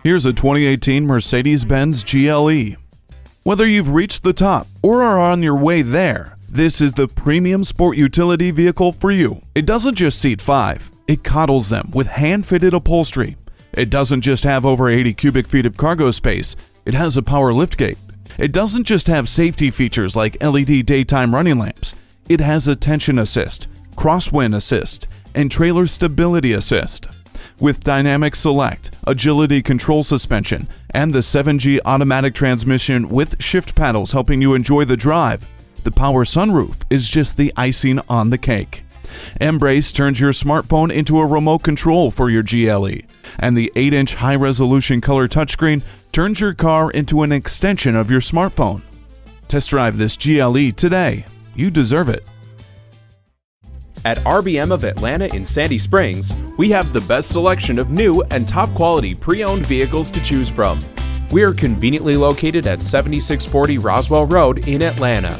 Here's a 2018 Mercedes-Benz GLE. Whether you've reached the top or are on your way there, this is the premium sport utility vehicle for you. It doesn't just seat 5, it coddles them with hand-fitted upholstery. It doesn't just have over 80 cubic feet of cargo space, it has a power liftgate. It doesn't just have safety features like LED daytime running lamps, it has attention assist, crosswind assist, and trailer stability assist. With dynamic select, agility control suspension, and the 7G automatic transmission with shift paddles helping you enjoy the drive, the power sunroof is just the icing on the cake. Embrace turns your smartphone into a remote control for your GLE, and the 8-inch high-resolution color touchscreen turns your car into an extension of your smartphone. Test drive this GLE today. You deserve it. At RBM of Atlanta in Sandy Springs, we have the best selection of new and top-quality pre-owned vehicles to choose from. We are conveniently located at 7640 Roswell Road in Atlanta.